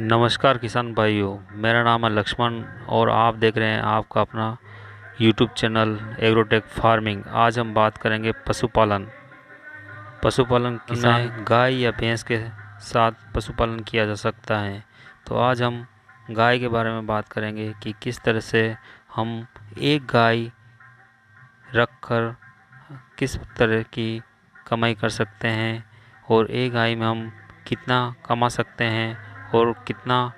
नमस्कार किसान भाइयों, मेरा नाम है लक्ष्मण और आप देख रहे हैं आपका अपना यूट्यूब चैनल एग्रोटेक फार्मिंग। आज हम बात करेंगे पशुपालन। पशुपालन में गाय या भैंस के साथ पशुपालन किया जा सकता है। तो आज हम गाय के बारे में बात करेंगे कि किस तरह से हम एक गाय रखकर किस तरह की कमाई कर सकते हैं और एक गाय में हम कितना कमा सकते हैं और कितना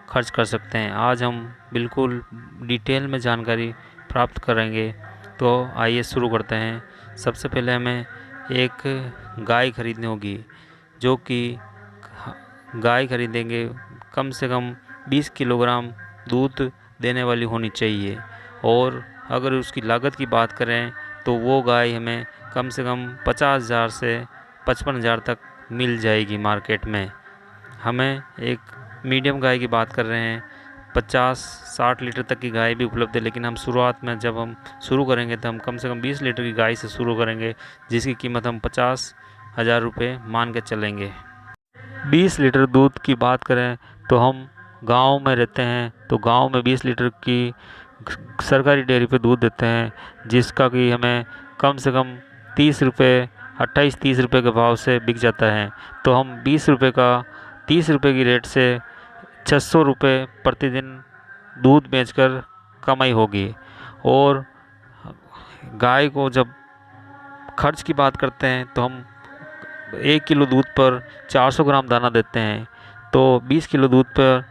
खर्च कर सकते हैं। आज हम बिल्कुल डिटेल में जानकारी प्राप्त करेंगे। तो आइए शुरू करते हैं। सबसे पहले हमें एक गाय खरीदनी होगी, जो कि गाय खरीदेंगे कम से कम 20 किलोग्राम दूध देने वाली होनी चाहिए। और अगर उसकी लागत की बात करें तो वो गाय हमें कम से कम 50,000 से 55,000 तक मिल जाएगी मार्केट में। हमें एक मीडियम गाय की बात कर रहे हैं, 50-60 लीटर तक की गाय भी उपलब्ध है, लेकिन हम शुरुआत में जब हम शुरू करेंगे तो हम कम से कम 20 लीटर की गाय से शुरू करेंगे, जिसकी कीमत हम 50,000 रुपये मान के चलेंगे। 20 लीटर दूध की बात करें तो हम गांव में रहते हैं, तो गांव में 20 लीटर की सरकारी डेयरी पे दूध देते हैं, जिसका कि हमें कम से कम 30 रुपये 28-30 रुपये के भाव से बिक जाता है। तो हम 20 रुपये का 30 रुपये की रेट से 600 रुपये प्रतिदिन दूध बेचकर कमाई होगी। और गाय को जब खर्च की बात करते हैं तो हम 1 किलो दूध पर 400 ग्राम दाना देते हैं, तो 20 किलो दूध पर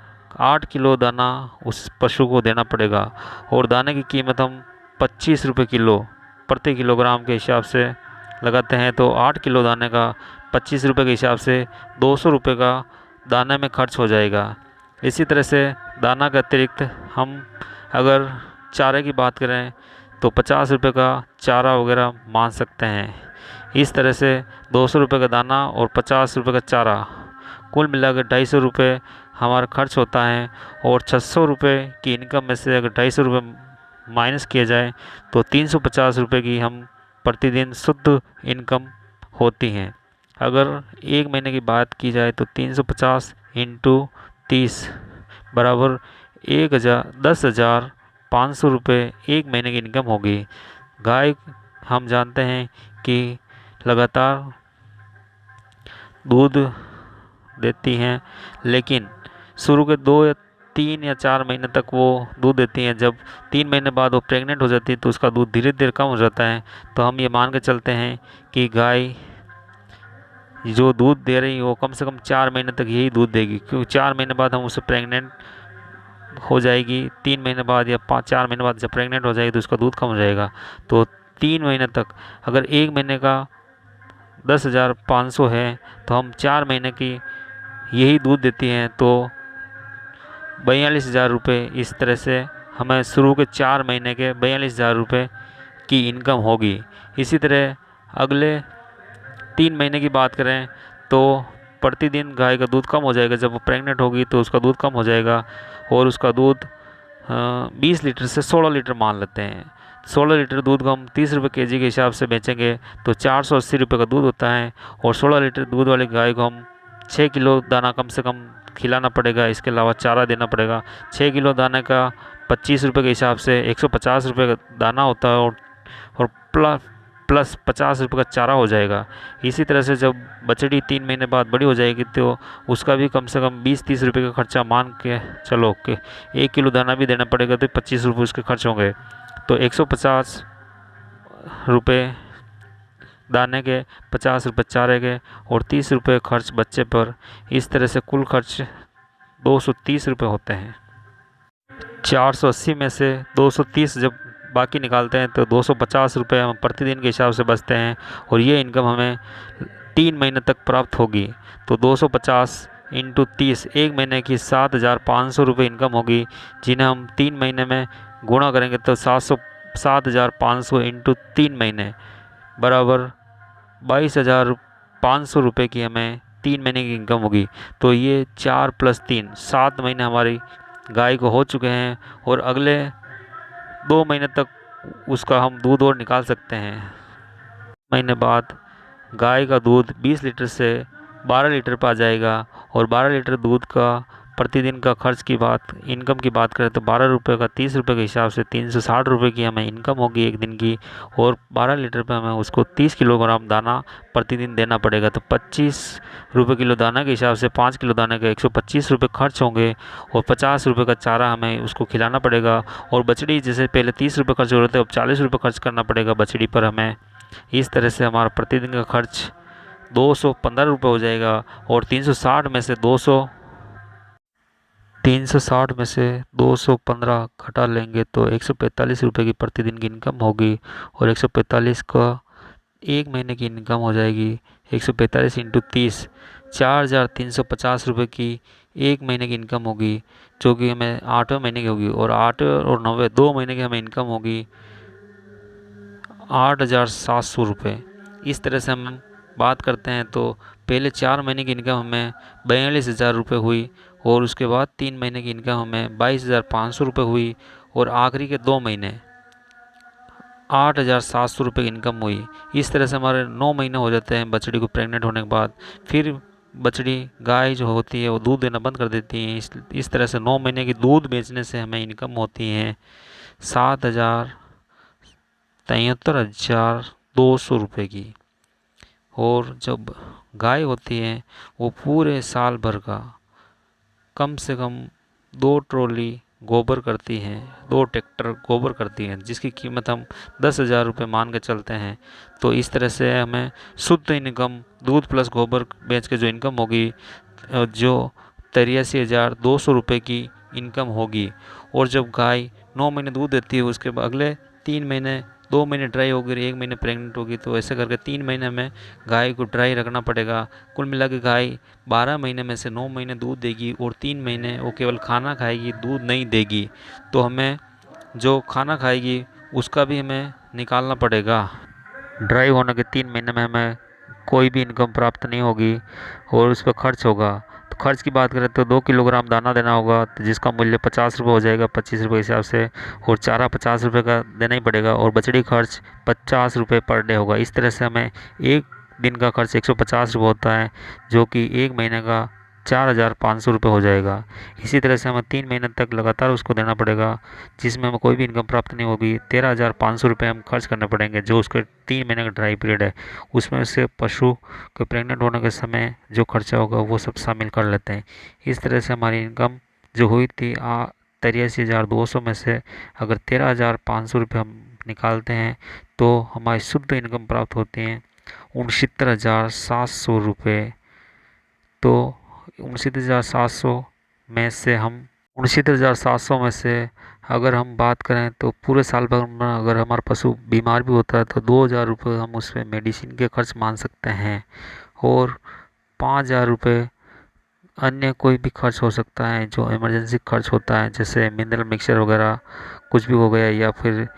8 किलो दाना उस पशु को देना पड़ेगा। और दाने की कीमत हम 25 रुपये किलो प्रति किलोग्राम के हिसाब से लगाते हैं। तो 8 किलो दाने का 25 रुपये के हिसाब से 200 रुपये का दाने में खर्च हो जाएगा। इसी तरह से दाना के अतिरिक्त हम अगर चारे की बात करें तो 50 रुपये का चारा वगैरह मान सकते हैं। इस तरह से 200 रुपये का दाना और 50 रुपये का चारा, कुल मिलाकर 250 रुपये हमारा खर्च होता है। और 600 रुपये की इनकम में से अगर 250 रुपये माइनस किया जाए तो 350 रुपये की हम प्रतिदिन शुद्ध इनकम होती हैं। अगर एक महीने की बात की जाए तो 350 इंटू 30 बराबर 10,500 रुपये एक महीने की इनकम होगी। गाय हम जानते हैं कि लगातार दूध देती हैं, लेकिन शुरू के 2 या 3 या 4 महीने तक वो दूध देती हैं। जब 3 महीने बाद वो प्रेग्नेंट हो जाती है तो उसका दूध धीरे धीरे कम हो जाता है। तो हम ये मान के चलते हैं कि गाय जो दूध दे रही है वो कम से कम 4 महीने तक यही दूध देगी, क्योंकि 4 महीने बाद हम उसे प्रेग्नेंट हो जाएगी। 3 महीने बाद या 4 महीने बाद जब प्रेग्नेंट हो जाएगी तो उसका दूध कम हो जाएगा। तो 3 महीने तक अगर एक महीने का 10,500 है तो हम 4 महीने की यही दूध देती हैं, तो 42,000 रुपये इस तरह से हमें शुरू के 4 महीने के 42,000 रुपये की इनकम होगी। इसी तरह अगले 3 महीने की बात करें तो प्रतिदिन गाय का दूध कम हो जाएगा। जब वो प्रेग्नेंट होगी तो उसका दूध कम हो जाएगा और उसका दूध 20 लीटर से 16 लीटर मान लेते हैं। 16 लीटर दूध को हम 30 रुपये केजी के हिसाब से बेचेंगे तो 480 रुपये का दूध होता है। और 16 लीटर दूध वाली गाय को हम 6 किलो दाना कम से कम खिलाना पड़ेगा, इसके अलावा चारा देना पड़ेगा। 6 किलो दाने का 25 रुपये के हिसाब से 150 रुपये का दाना होता है और प्लस 50 रुपये का चारा हो जाएगा। इसी तरह से जब बछड़ी 3 महीने बाद बड़ी हो जाएगी तो उसका भी कम से कम 20-30 रुपये का खर्चा मान के चलो कि 1 किलो दाना भी देना पड़ेगा तो 25 रुपये उसके खर्च होंगे। तो 150 रुपये दाने के, 50 रुपये चारे के और 30 रुपये खर्च बच्चे पर। इस तरह से कुल खर्च 230 रुपये होते हैं। 480 में से 230 जब बाकी निकालते हैं तो 250 रुपये हम प्रतिदिन के हिसाब से बचते हैं और ये इनकम हमें 3 महीने तक प्राप्त होगी। तो 250 इंटू 30 एक महीने की 7,500 रुपये इनकम होगी, जिन्हें हम 3 महीने में गुणा करेंगे तो 7,500 इंटू 3 महीने बराबर 22,500 रुपये की हमें 3 महीने की इनकम होगी। तो ये 4 + 3 7 महीने हमारी गाय को हो चुके हैं और अगले 2 महीने तक उसका हम दूध और निकाल सकते हैं। महीने बाद गाय का दूध 20 लीटर से 12 लीटर पर आ जाएगा और 12 लीटर दूध का प्रतिदिन का खर्च की बात, इनकम की बात करें तो 12 रुपये का 30 रुपये के हिसाब से 360 रुपये की हमें इनकम होगी एक दिन की। और 12 लीटर पे हमें उसको 30 किलोग्राम दाना प्रतिदिन देना पड़ेगा। तो 25 रुपये किलो दाना के हिसाब से 5 किलो दाने के 125 रुपये खर्च होंगे। और 50 रुपये का चारा हमें उसको खिलाना पड़ेगा। और बछड़ी जैसे पहले 30 रुपये खर्च हो रहे थे, अब 40 रुपये खर्च करना पड़ेगा बछड़ी पर हमें। इस तरह से हमारा प्रतिदिन का खर्च 215 रुपये हो जाएगा। और 360 में से 215 घटा लेंगे तो 145 रुपये की प्रतिदिन की इनकम होगी। और 145 का एक महीने की इनकम हो जाएगी। 145 इंटू 30, 4,350 रुपये की एक महीने की इनकम होगी, जो कि हमें 8वें महीने की होगी। और 8 और 9 2 महीने की हमें इनकम होगी 8,700 रुपये। इस तरह से हम बात करते हैं तो पहले 4 महीने की इनकम हमें 42,000 रुपये हुई। और उसके बाद 3 महीने की इनकम हमें 22,500 रुपये हुई। और आखिरी के 2 महीने 8,700 रुपये की इनकम हुई। इस तरह से हमारे 9 महीने हो जाते हैं बछड़ी को प्रेग्नेंट होने के बाद। फिर बछड़ी गाय जो होती है वो दूध देना बंद कर देती है। इस तरह से 9 महीने की दूध बेचने से हमें इनकम होती है 73,200 रुपये की। और जब गाय होती है वो पूरे साल भर का कम से कम 2 ट्रॉली गोबर करती हैं, 2 ट्रैक्टर गोबर करती हैं, जिसकी कीमत हम 10,000 रुपये मान के चलते हैं। तो इस तरह से हमें शुद्ध इनकम दूध प्लस गोबर बेच के जो इनकम होगी, जो 83,200 रुपये की इनकम होगी। और जब गाय 9 महीने दूध देती है, उसके बाद अगले 3 महीने, 2 महीने ड्राई होगी और 1 महीने प्रेग्नेंट होगी। तो ऐसे करके 3 महीने में गाय को ड्राई रखना पड़ेगा। कुल मिला के गाय 12 महीने में से 9 महीने दूध देगी और 3 महीने वो केवल खाना खाएगी, दूध नहीं देगी। तो हमें जो खाना खाएगी उसका भी हमें निकालना पड़ेगा। ड्राई होने के 3 महीने में हमें कोई भी इनकम प्राप्त नहीं होगी और उस पर खर्च होगा। तो खर्च की बात करें तो 2 किलोग्राम दाना देना होगा, तो जिसका मूल्य 50 रुपये हो जाएगा 25 रुपये के हिसाब से। और चारा 50 रुपये का देना ही पड़ेगा। और बछड़ी खर्च 50 रुपये पर डे होगा। इस तरह से हमें एक दिन का खर्च 150 रुपये होता है, जो कि एक महीने का 4,500 रुपये हो जाएगा। इसी तरह से हमें 3 महीने तक लगातार उसको देना पड़ेगा, जिसमें हमें कोई भी इनकम प्राप्त नहीं होगी। 13,500 रुपये हम खर्च करने पड़ेंगे, जो उसके 3 महीने का ड्राई पीरियड है। उसमें से पशु के प्रेग्नेंट होने के समय जो खर्चा होगा वो सब शामिल कर लेते हैं। इस तरह से हमारी इनकम जो हुई थी 83,200 में से अगर 13,500 रुपये हम निकालते हैं तो हमारी शुद्ध इनकम प्राप्त होती हैं 69,700 रुपये। तो 69,700 में से हम 69,700 में से अगर हम बात करें तो पूरे साल भर में अगर हमारा पशु बीमार भी होता है तो 2,000 रुपये हम उसमें मेडिसिन के खर्च मान सकते हैं। और 5,000 रुपये अन्य कोई भी खर्च हो सकता है जो इमरजेंसी खर्च होता है, जैसे मिनरल मिक्सचर वगैरह कुछ भी हो गया, या फिर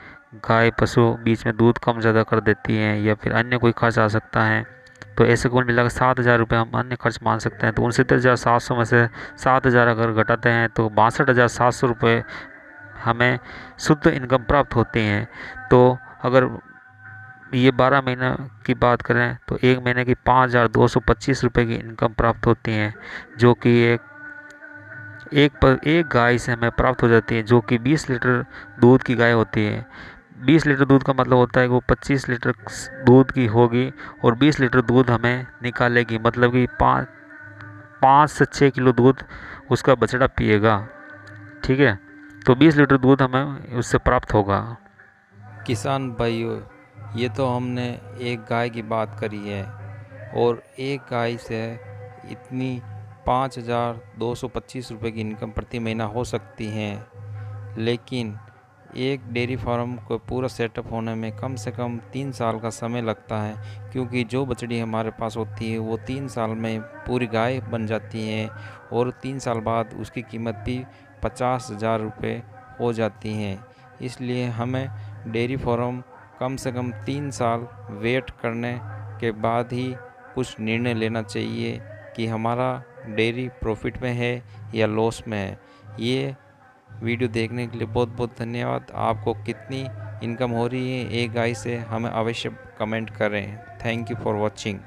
गाय पशु बीच में दूध कम ज़्यादा कर देती हैं, या फिर अन्य कोई खर्च आ सकता है। तो ऐसे कुल मिलाकर 7,000 रुपये हम अन्य खर्च मान सकते हैं। तो 69,700 में से 7,000 अगर घटाते हैं तो 62,700 रुपये हमें शुद्ध इनकम प्राप्त होती हैं। तो अगर ये 12 महीने की बात करें तो एक महीने की 5,225 रुपये की इनकम प्राप्त होती हैं, जो कि एक गाय से हमें प्राप्त हो जाती है, जो कि 20 लीटर दूध की गाय होती है। 20 लीटर दूध का मतलब होता है कि वो 25 लीटर दूध की होगी और 20 लीटर दूध हमें निकालेगी, मतलब कि 5 से 6 किलो दूध उसका बछड़ा पिएगा। ठीक है, तो 20 लीटर दूध हमें उससे प्राप्त होगा। किसान भाइयों, ये तो हमने एक गाय की बात करी है और एक गाय से इतनी 5,225 रुपये की इनकम प्रति महीना हो सकती है। लेकिन एक डेयरी फार्म को पूरा सेटअप होने में कम से कम 3 साल का समय लगता है, क्योंकि जो बछड़ी हमारे पास होती है वो 3 साल में पूरी गाय बन जाती है और 3 साल बाद उसकी कीमत भी 50,000 रुपये हो जाती हैं। इसलिए हमें डेयरी फार्म कम से कम 3 साल वेट करने के बाद ही कुछ निर्णय लेना चाहिए कि हमारा डेयरी प्रॉफिट में है या लॉस में है। ये वीडियो देखने के लिए बहुत बहुत धन्यवाद। आपको कितनी इनकम हो रही है एक गाय से हमें अवश्य कमेंट करें। Thank you for watching.